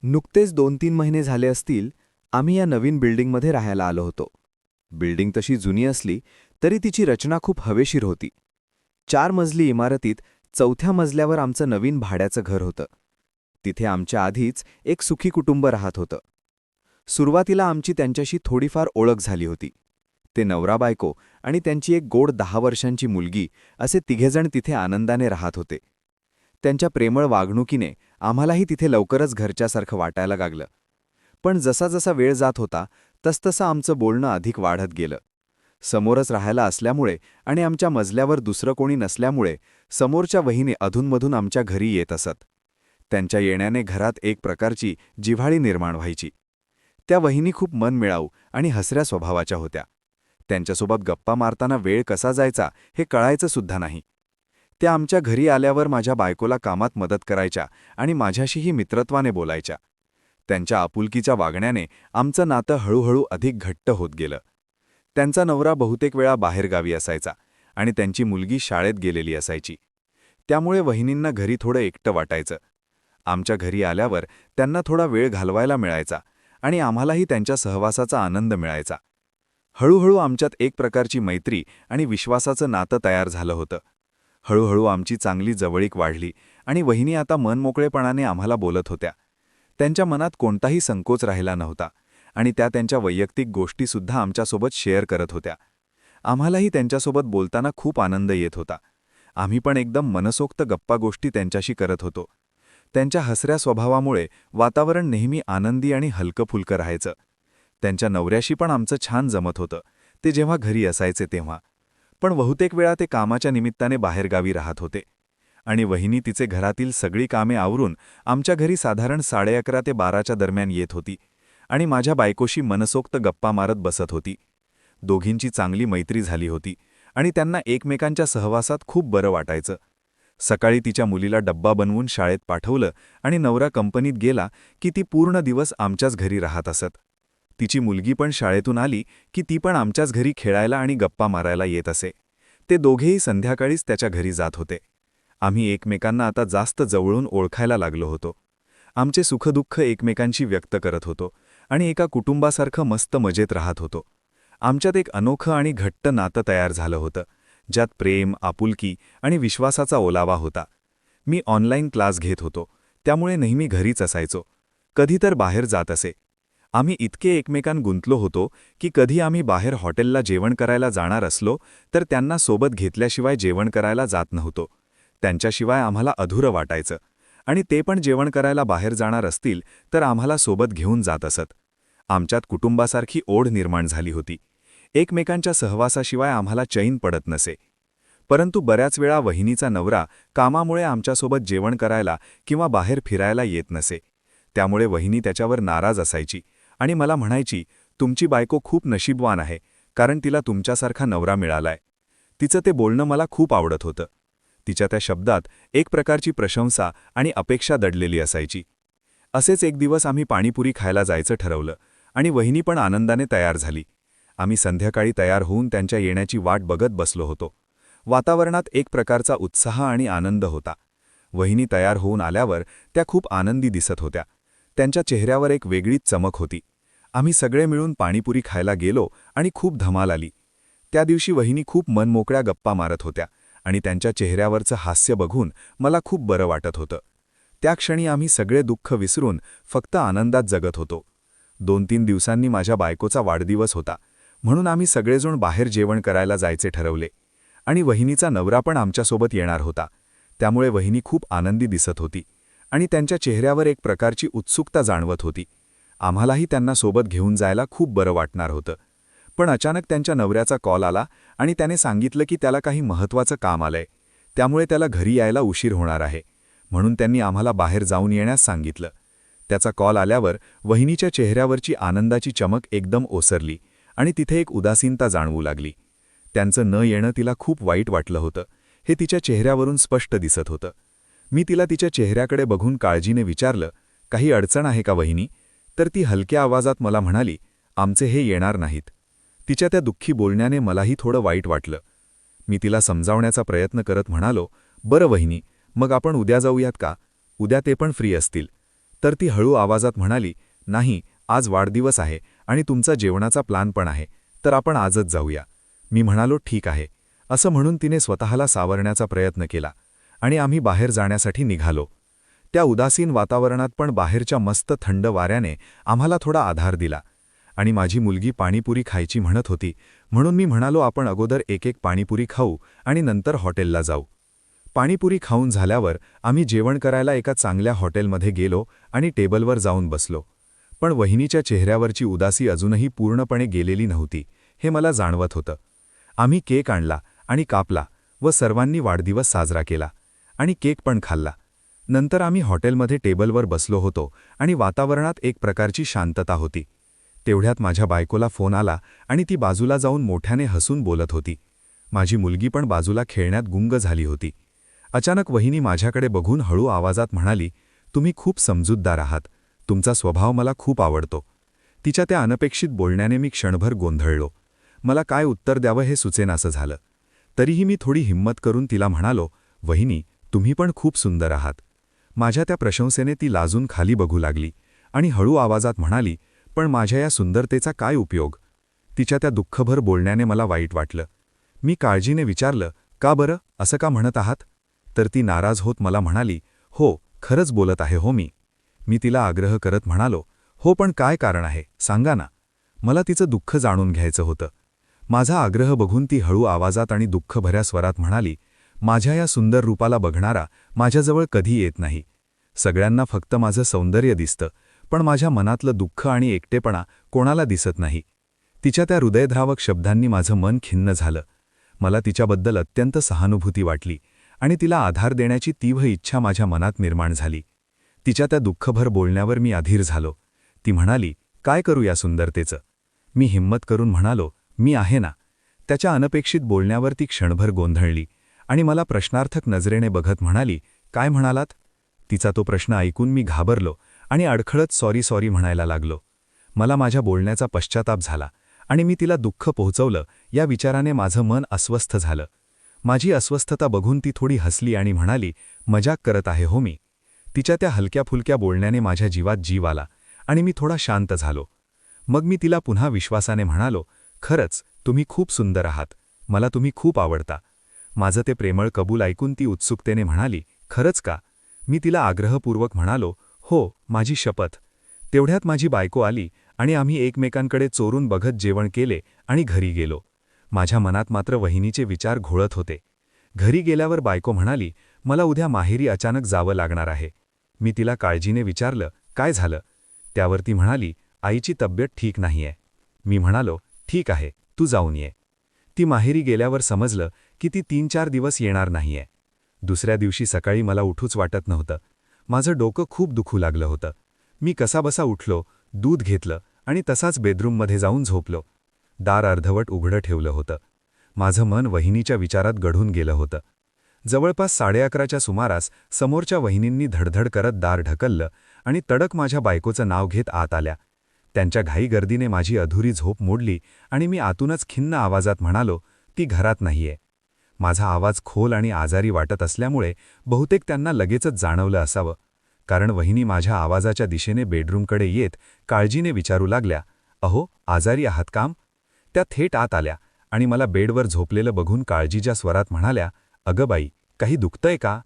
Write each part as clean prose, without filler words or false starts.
नुकतेच 2-3 महिने झाले असतील, आम्ही या नवीन बिल्डिंगमध्ये राहायला आलो होतो. बिल्डिंग तशी जुनी असली तरी तिची रचना खूप हवेशीर होती. 4 मजली इमारतीत 4थ्या मजल्यावर आमचं नवीन भाड्याचं घर होतं. तिथे आमच्या आधीच एक सुखी कुटुंब राहत होतं. सुरुवातीला आमची त्यांच्याशी थोडीफार ओळख झाली होती. ते नवरा-बायको आणि त्यांची एक गोड 10 वर्षांची मुलगी असे तिघेजण तिथे आनंदाने राहत होते. त्यांच्या प्रेमळ वागणुकीने आम्हालाही तिथे लवकरच घरच्यासारखं वाटायला लागलं. पण जसा जसा वेळ जात होता तसतसं आमचं बोलणं अधिक वाढत गेलं. समोरच राहायला असल्यामुळे आणि आमच्या मजल्यावर दुसरं कोणी नसल्यामुळे समोरच्या वहिनी अधूनमधून आमच्या घरी येत असत. त्यांच्या येण्याने घरात एक प्रकारची जिव्हाळी निर्माण व्हायची. त्या वहिनी खूप मनमिळाऊ आणि हसऱ्या स्वभावाच्या होत्या. त्यांच्यासोबत गप्पा मारताना वेळ कसा जायचा हे कळायचं सुद्धा नाही. त्या आमच्या घरी आल्यावर माझ्या बायकोला कामात मदत करायच्या आणि माझ्याशीही मित्रत्वाने बोलायच्या. त्यांच्या आपुलकीच्या वागण्याने आमचं नातं हळूहळू अधिक घट्ट होत गेलं. त्यांचा नवरा बहुतेक वेळा बाहेरगावी असायचा आणि त्यांची मुलगी शाळेत गेलेली असायची. त्यामुळे वहिनींना घरी थोडं एकटं वाटायचं. आमच्या घरी आल्यावर त्यांना थोडा वेळ घालवायला मिळायचा आणि आम्हालाही त्यांच्या सहवासाचा आनंद मिळायचा. हळूहळू आमच्यात एक प्रकारची मैत्री आणि विश्वासाचं नातं तयार झालं होतं. हळूहळू आमची चांगली जवळीक वाढली आणि वहिनी आता मनमोकळेपणाने आम्हाला बोलत होत्या. त्यांच्या मनात कोणताही संकोच राहिला नव्हता आणि त्या त्यांच्या वैयक्तिक गोष्टीसुद्धा आमच्यासोबत शेअर करत होत्या. आम्हालाही त्यांच्यासोबत बोलताना खूप आनंद येत होता. आम्ही पण एकदम मनसोक्त गप्पा गोष्टी त्यांच्याशी करत होतो. त्यांच्या हसऱ्या स्वभावामुळे वातावरण नेहमी आनंदी आणि हलकंफुलकं राहायचं. त्यांच्या नवऱ्याशी पण आमचं छान जमत होतं, ते जेव्हा घरी असायचे तेव्हा. पण बहुतेक वेळा ते कामाच्या निमित्ताने बाहेरगावी राहत होते आणि वहिनी तिचे घरातील सगळी कामे आवरून आमच्या घरी साधारण 11:30 ते 12च्या दरम्यान येत होती आणि माझ्या बायकोशी मनसोक्त गप्पा मारत बसत होती. दोघींची चांगली मैत्री झाली होती आणि त्यांना एकमेकांच्या सहवासात खूप बरं वाटायचं. सकाळी तिच्या मुलीला डब्बा बनवून शाळेत पाठवलं आणि नवरा कंपनीत गेला की ती पूर्ण दिवस आमच्याच घरी राहत असत. तिची मुलगी पण शाळेतून आली की ती पण आमच्याच घरी खेळायला आणि गप्पा मारायला येत असे. ते दोघेही संध्याकाळीच त्याच्या घरी जात होते. आम्ही एकमेकांना आता जास्त जवळून ओळखायला लागलो होतो. आमचे सुखदुःख एकमेकांशी व्यक्त करत होतो आणि एका कुटुंबासारखं मस्त मजेत राहत होतो. आमच्यात एक अनोखं आणि घट्ट नातं तयार झालं होतं, ज्यात प्रेम, आपुलकी आणि विश्वासाचा ओलावा होता. मी ऑनलाईन क्लास घेत होतो, त्यामुळे नेहमी घरीच असायचो. कधी तर बाहेर जात असे. आम्ही इतके एकमेकांत गुंतलो होतो की कधी आम्ही बाहेर हॉटेलला जेवण करायला जाणार असलो तर त्यांना सोबत घेतल्याशिवाय जेवण करायला जात नव्हतो. त्यांच्याशिवाय आम्हाला अधुरं वाटायचं आणि ते पण जेवण करायला बाहेर जाणार असतील तर आम्हाला सोबत घेऊन जात असत. आमच्यात कुटुंबासारखी ओढ निर्माण झाली होती. एकमेकांच्या सहवासाशिवाय आम्हाला चैन पडत नसे. परंतु बऱ्याच वेळा वहिनीचा नवरा कामामुळे आमच्यासोबत जेवण करायला किंवा बाहेर फिरायला येत नसे. त्यामुळे वहिनी त्याच्यावर नाराज असायची आणि मला म्हणायची, तुमची बायको खूप नशीबवान आहे, कारण तिला तुमच्यासारखा नवरा मिळालाय. तिचं ते बोलणं मला खूप आवडत होतं. तिच्या त्या शब्दात एक प्रकारची प्रशंसा आणि अपेक्षा दडलेली असायची. असेच एक दिवस आम्ही पाणीपुरी खायला जायचं ठरवलं आणि वहिनी पण आनंदाने तयार झाली. आम्ही संध्याकाळी तयार होऊन त्यांच्या येण्याची वाट बघत बसलो होतो. वातावरणात एक प्रकारचा उत्साह आणि आनंद होता. वहिनी तयार होऊन आल्यावर त्या खूप आनंदी दिसत होत्या. त्यांच्या चेहऱ्यावर एक वेगळीच चमक होती. आम्ही सगळे मिळून पाणीपुरी खायला गेलो आणि खूप धमाल आली. त्या दिवशी वहिनी खूप मनमोकळ्या गप्पा मारत होत्या आणि त्यांच्या चेहऱ्यावरचं हास्य बघून मला खूप बरं वाटत होतं. त्या क्षणी आम्ही सगळे दुःख विसरून फक्त आनंदात जगत होतो. 2-3 दिवसांनी माझ्या बायकोचा वाढदिवस होता, म्हणून आम्ही सगळेजण बाहेर जेवण करायला जायचे ठरवले आणि वहिनीचा नवरा पण आमच्यासोबत येणार होता. त्यामुळे वहिनी खूप आनंदी दिसत होती आणि त्यांच्या चेहऱ्यावर एक प्रकारची उत्सुकता जाणवत होती. आम्हालाही त्यांना सोबत घेऊन जायला खूप बरं वाटणार होतं. पण अचानक त्यांच्या नवऱ्याचा कॉल आला आणि त्याने सांगितलं की त्याला काही महत्त्वाचं काम आलंय, त्यामुळे त्याला घरी यायला उशीर होणार आहे. म्हणून त्यांनी आम्हाला बाहेर जाऊन येण्यास सांगितलं. त्याचा कॉल आल्यावर वहिनीच्या चेहऱ्यावरची आनंदाची चमक एकदम ओसरली आणि तिथे एक उदासीनता जाणवू लागली. त्यांचं न येणं तिला खूप वाईट वाटलं होतं, हे तिच्या चेहऱ्यावरून स्पष्ट दिसत होतं. मी तिला तिच्या चेहऱ्याकडे बघून काळजीने विचारलं, काही अडचण आहे का वहिनी? तर ती हलक्या आवाजात मला म्हणाली, आमचे हे येणार नाहीत. तिच्या त्या दुःखी बोलण्याने मलाही थोडं वाईट वाटलं. मी तिला समजावण्याचा प्रयत्न करत म्हणालो, बरं वहिनी, मग आपण उद्या जाऊयात का? उद्या ते पण फ्री असतील. तर ती हळू आवाजात म्हणाली, नाही, आज वाढदिवस आहे आणि तुमचा जेवणाचा प्लान पण आहे, तर आपण आजच जाऊया. मी म्हणालो, ठीक आहे. असं म्हणून तिने स्वतःला सावरण्याचा प्रयत्न केला आणि आम्ही बाहेर जाण्यासाठी निघालो. त्या उदासीन वातावरणात पण बाहेरच्या मस्त थंड वाऱ्याने आम्हाला थोडा आधार दिला आणि माझी मुलगी पाणीपुरी खायची म्हणत होती, म्हणून मी म्हणालो, आपण अगोदर एक पाणीपुरी खाऊ आणि नंतर हॉटेलला जाऊ. पाणीपुरी खाऊन झाल्यावर आम्ही जेवण करायला एका चांगल्या हॉटेलमध्ये गेलो आणि टेबलवर जाऊन बसलो. पण वहिनीच्या चेहऱ्यावरची उदासी अजूनही पूर्णपणे गेलेली नव्हती, हे मला जाणवत होतं. आम्ही केक आणला आणि कापला व सर्वांनी वाढदिवस साजरा केला आणि केक पण खाल्ला. नंतर आम्ही हॉटेलमध्ये टेबलवर बसलो होतो आणि वातावरणात एक प्रकारची शांतता होती. तेवढ्यात माझ्या बायकोला फोन आला आणि ती बाजूला जाऊन मोठ्याने हसून बोलत होती. माझी मुलगी पण बाजूला खेळण्यात गुंग झाली होती. अचानक वहिनी माझ्याकडे बघून हळू आवाजात म्हणाली, तुम्ही खूप समजूतदार आहात, तुमचा स्वभाव मला खूप आवडतो. तिच्या त्या अनपेक्षित बोलण्याने मी क्षणभर गोंधळलो. मला काय उत्तर द्यावं हे सुचेनासं झालं. तरीही मी थोडी हिंमत करून तिला म्हणालो, वहिनी, तुम्ही पण खूप सुंदर आहात. माझ्या त्या प्रशंसेने ती लाजून खाली बघू लागली आणि हळू आवाजात म्हणाली, पण माझ्या या सुंदरतेचा काय उपयोग? तिच्या त्या दुःखभर बोलण्याने मला वाईट वाटलं. मी काळजीने विचारलं, का बरं, असं का म्हणत आहात? तर ती नाराज होत मला म्हणाली, हो, खरंच बोलत आहे हो मी. मी तिला आग्रह करत म्हणालो, हो, पण काय कारण आहे, सांगा ना. मला तिचं दुःख जाणून घ्यायचं होतं. माझा आग्रह बघून ती हळू आवाजात आणि दुःखभऱ्या स्वरात म्हणाली, माझ्या या सुंदर रूपाला बघणारा माझ्याजवळ कधी येत नाही. सगळ्यांना फक्त माझं सौंदर्य दिसतं, पण माझ्या मनातलं दुःख आणि एकटेपणा कोणाला दिसत नाही. तिच्या त्या हृदयद्रावक शब्दांनी माझं मन खिन्न झालं. मला तिच्याबद्दल अत्यंत सहानुभूती वाटली आणि तिला आधार देण्याची तीव्र इच्छा माझ्या मनात निर्माण झाली. तिच्या त्या दुःखभर बोलण्यावर मी अधीर झालो. ती म्हणाली, काय करू या सुंदरतेचं? मी हिंमत करून म्हणालो, मी आहे ना. त्याच्या अनपेक्षित बोलण्यावर ती क्षणभर गोंधळली आणि मला प्रश्नार्थक नजरेने बघत म्हणाली, काय म्हणालात? तिचा तो प्रश्न ऐकून मी घाबरलो आणि अडखळत सॉरी म्हणायला लागलो. मला माझ्या बोलण्याचा पश्चाताप झाला आणि मी तिला दुःख पोहोचवलं या विचाराने माझं मन अस्वस्थ झालं. माझी अस्वस्थता बघून ती थोडी हसली आणि म्हणाली, मजाक करत आहे हो मी. तिच्या त्या हलक्या-फुलक्या बोलण्याने माझ्या जीवात जीव आला आणि मी थोडा शांत झालो. मग मी तिला पुन्हा विश्वासाने म्हणालो, खरंच, तुम्ही खूप सुंदर आहात, मला तुम्ही खूप आवडता. माझं ते प्रेमळ कबूल ऐकून ती उत्सुकतेने म्हणाली, खरंच का? मी तिला आग्रहपूर्वक म्हणालो, हो, माझी शपथ. तेवढ्यात माझी बायको आली आणि आम्ही एकमेकांकडे चोरून बघत जेवण केले आणि घरी गेलो. माझ्या मनात मात्र वहिनीचे विचार घोळत होते. घरी गेल्यावर बायको म्हणाली, मला उद्या माहेरी अचानक जावं लागणार आहे. मी तिला काळजीने विचारलं, काय झालं? त्यावर ती म्हणाली, आईची तब्येत ठीक नाहीये. मी म्हणालो, ठीक आहे, तू जाऊन ये. ती माहेरी गेल्यावर समजलं की ती 3-4 दिवस येणार नाहीये. दुसऱ्या दिवशी सकाळी मला उठूच वाटत नव्हतं. माझं डोकं खूप दुखू लागलं होतं. मी कसाबसा उठलो, दूध घेतलं आणि तसाच बेडरूममध्ये जाऊन झोपलो. दार अर्धवट उघडं ठेवलं होतं. माझं मन वहिनीच्या विचारात गढून गेलं होतं. जवळपास 11:30च्या सुमारास समोरच्या वहिनींनी धडधड करत दार ढकललं आणि तडक माझ्या बायकोचं नाव घेत आत आल्या. त्यांच्या घाईगर्दीने माझी अधुरी झोप मोडली आणि मी आतूनच खिन्न आवाजात म्हणालो, ती घरात नाहीये. माझा आवाज खोल आणि आजारी वाटत असल्यामुळे बहुतेक त्यांना लगेचच जाणवलं असावं, कारण वहिनी माझ्या आवाजाच्या दिशेने बेडरूमकडे येत काळजीने विचारू लागल्या, अहो, आजारी आहात काम? त्या थेट आत आल्या आणि मला बेडवर झोपलेलं बघून काळजीच्या स्वरात म्हणाल्या, अगं बाई, काही दुखतंय का?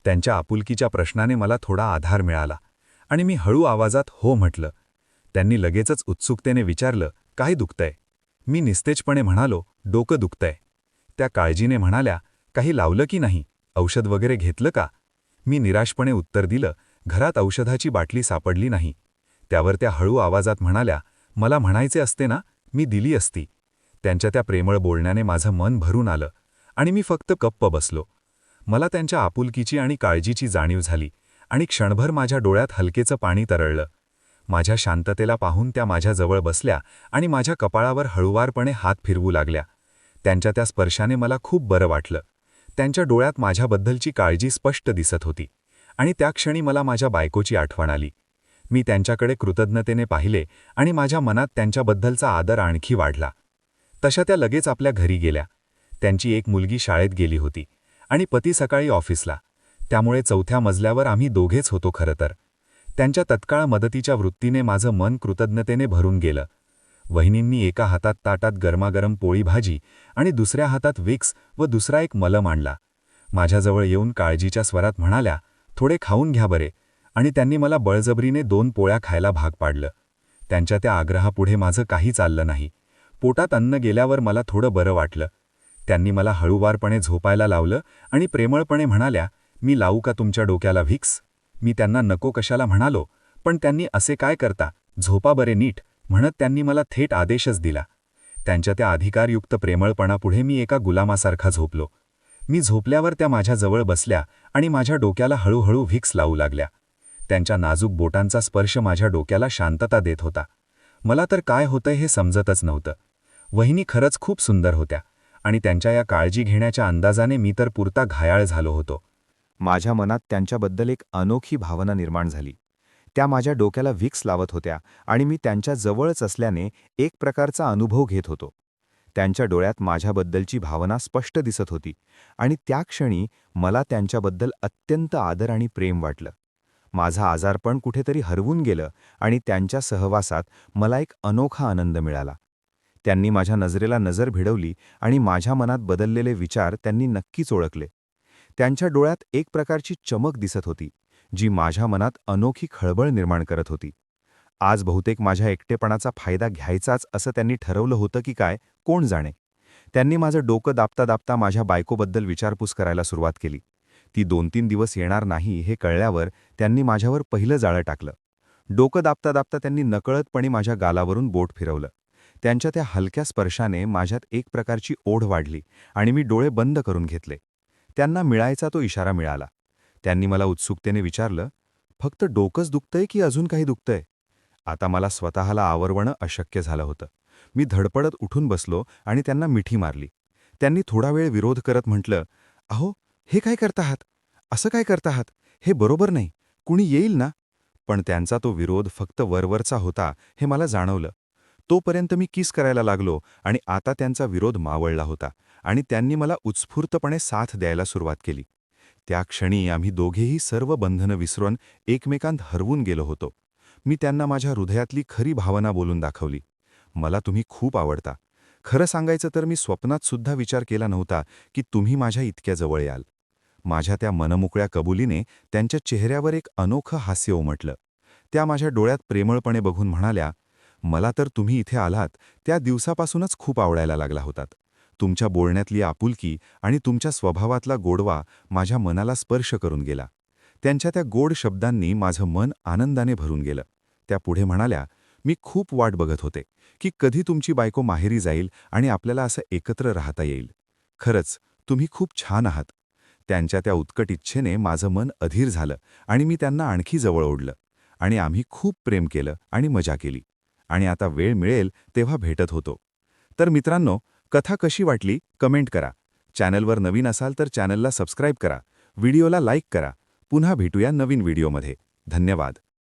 त्यांच्या आपुलकीच्या प्रश्नाने मला थोडा आधार मिळाला आणि मी हळू आवाजात हो म्हटलं. त्यांनी लगेचच उत्सुकतेने विचारलं, काय दुखतंय? मी निस्तेजपणे म्हणालो, डोकं दुखतंय. त्या काळजीने म्हणाल्या, काही लावलं की नाही? औषध वगैरे घेतलं का? मी निराशपणे उत्तर दिलं, घरात औषधाची बाटली सापडली नाही. त्यावर त्या हळू आवाजात म्हणाल्या, मला म्हणायचे असते ना, मी दिली असती. त्यांच्या त्या प्रेमळ बोलण्याने माझं मन भरून आलं आणि मी फक्त गप्प बसलो. मला त्यांच्या आपुलकीची आणि काळजीची जाणीव झाली आणि क्षणभर माझ्या डोळ्यात हलकेचं पाणी तरळलं. माझ्या शांततेला पाहून त्या माझ्याजवळ बसल्या आणि माझ्या कपाळावर हळुवारपणे हात फिरवू लागल्या. त्यांच्या त्या स्पर्शाने मला खूप बरं वाटलं. त्यांच्या डोळ्यात माझ्याबद्दलची काळजी स्पष्ट दिसत होती आणि त्या क्षणी मला माझ्या बायकोची आठवण आली. मी त्यांच्याकडे कृतज्ञतेने पाहिले आणि माझ्या मनात त्यांच्याबद्दलचा आदर आणखी वाढला. तशा त्या लगेच आपल्या घरी गेल्या. त्यांची एक मुलगी शाळेत गेली होती आणि पती सकाळी ऑफिसला, त्यामुळे 4थ्या मजल्यावर आम्ही दोघेच होतो खरं तर. त्यांच्या तत्काळ मदतीच्या वृत्तीने माझं मन कृतज्ञतेने भरून गेलं. वहिनींनी एका हातात ताटात गरमागरम पोळी भाजी आणि दुसऱ्या हातात विक्स व दुसरा एक मलम आणला. माझ्याजवळ येऊन काळजीच्या स्वरात म्हणाल्या, थोडे खाऊन घ्या बरे, आणि त्यांनी मला बळजबरीने 2 पोळ्या खायला भाग पाडलं. त्यांच्या त्या आग्रहापुढे माझं काही चाललं नाही. पोटात अन्न गेल्यावर मला थोडं बरं वाटलं. त्यांनी मला हळूवारपणे झोपायला लावलं आणि प्रेमळपणे म्हणाल्या, मी लावू का तुमच्या डोक्याला व्हिक्स? मी त्यांना नको कशाला म्हणालो, पण त्यांनी असे काय करता, झोपा बरे नीट, म्हणत त्यांनी मला थेट आदेशच दिला. त्यांच्या त्या अधिकारयुक्त प्रेमळपणापुढे मी एका गुलामासारखा झोपलो. मी झोपल्यावर त्या माझ्याजवळ बसल्या आणि माझ्या डोक्याला हळूहळू व्हिक्स लावू लागल्या. त्यांच्या नाजूक बोटांचा स्पर्श माझ्या डोक्याला शांतता देत होता. मला तर काय होतंय हे समजतच नव्हतं. वहिनी खरंच खूप सुंदर होत्या आणि त्यांच्या या काळजी घेण्याच्या अंदाजाने मी तर पुरता घायाळ झालो होतो. माझ्या मनात त्यांच्याबद्दल एक अनोखी भावना निर्माण झाली. त्या माझ्या डोक्याला व्हिक्स लावत होत्या आणि मी त्यांच्या जवळच असल्याने एक प्रकारचा अनुभव घेत होतो. त्यांच्या डोळ्यात माझ्याबद्दलची भावना स्पष्ट दिसत होती आणि त्या क्षणी मला त्यांच्याबद्दल अत्यंत आदर आणि प्रेम वाटलं. माझं आजारपण कुठेतरी हरवून गेलं आणि त्यांच्या सहवासात मला एक अनोखा आनंद मिळाला. त्यांनी माझ्या नजरेला नजर भिडवली आणि माझ्या मनात बदललेले विचार त्यांनी नक्कीच ओळखले. त्यांच्या डोळ्यात एक प्रकारची चमक दिसत होती, जी माझ्या मनात अनोखी खळबळ निर्माण करत होती. आज बहुतेक माझ्या एकटेपणाचा फायदा घ्यायचाच असं त्यांनी ठरवलं होतं की काय, कोण जाणे. त्यांनी माझं डोकं दाबता दाबता माझ्या बायकोबद्दल विचारपूस करायला सुरुवात केली. ती 2-3 दिवस येणार नाही हे कळल्यावर त्यांनी माझ्यावर पहिलं जाळं टाकलं. डोकं दाबता दाबता त्यांनी नकळतपणे माझ्या गालावरून बोट फिरवलं. त्यांच्या त्या हलक्या स्पर्शाने माझ्यात एक प्रकारची ओढ वाढली आणि मी डोळे बंद करून घेतले. त्यांना मिळायचा तो इशारा मिळाला. त्यांनी मला उत्सुकतेने विचारलं, फक्त डोकंच दुखतंय की अजून काही दुखतंय? आता मला स्वतःला आवरवणं अशक्य झालं होतं. मी धडपडत उठून बसलो आणि त्यांना मिठी मारली. त्यांनी थोडा वेळ विरोध करत म्हटलं, अहो, हे काय करत आहात? असं काय करत आहात? हे बरोबर नाही. कुणी येईल ना? पण त्यांचा तो विरोध फक्त वरवरचा होता हे मला जाणवलं. तोपर्यंत मी किस करायला लागलो आणि आता त्यांचा विरोध मावळला होता आणि त्यांनी मला उत्स्फूर्तपणे साथ द्यायला सुरुवात केली. त्या क्षणी आम्ही दोघेही सर्व बंधनं विसरून एकमेकांत हरवून गेलो होतो. मी त्यांना माझ्या हृदयातली खरी भावना बोलून दाखवली. मला तुम्ही खूप आवडता. खरं सांगायचं तर मी स्वप्नात सुद्धा विचार केला नव्हता की तुम्ही माझ्या इतक्या जवळ याल. माझ्या त्या मनमोकळ्या कबुलीने त्यांच्या चेहऱ्यावर एक अनोखं हास्य उमटलं. त्या माझ्या डोळ्यात प्रेमळपणे बघून म्हणाल्या, मला तर तुम्ही इथे आलात त्या दिवसापासूनच खूप आवडायला लागला होतात. तुमच्या बोलण्यातली आपुलकी आणि तुमच्या स्वभावातला गोडवा माझ्या मनाला स्पर्श करून गेला. त्यांच्या त्या गोड शब्दांनी माझं मन आनंदाने भरून गेलं. त्या पुढे म्हणाल्या, मी खूप वाट बघत होते की कधी तुमची बायको माहेरी जाईल आणि आपल्याला असं एकत्र राहता येईल. खरंच तुम्ही खूप छान आहात. त्यांच्या त्या उत्कट इच्छेने माझं मन अधीर झालं आणि मी त्यांना आणखी जवळ ओढलं आणि आम्ही खूप प्रेम केलं आणि मजा केली आणि आता वेळ मिळेल तेव्हा भेटत होतो. तर मित्रांनो, कथा कशी वाटली कमेंट करा. चॅनलवर नवीन असाल तर चॅनलला सबस्क्राईब करा. व्हिडिओला लाईक करा. पुन्हा भेटूया नवीन व्हिडिओमध्ये. धन्यवाद.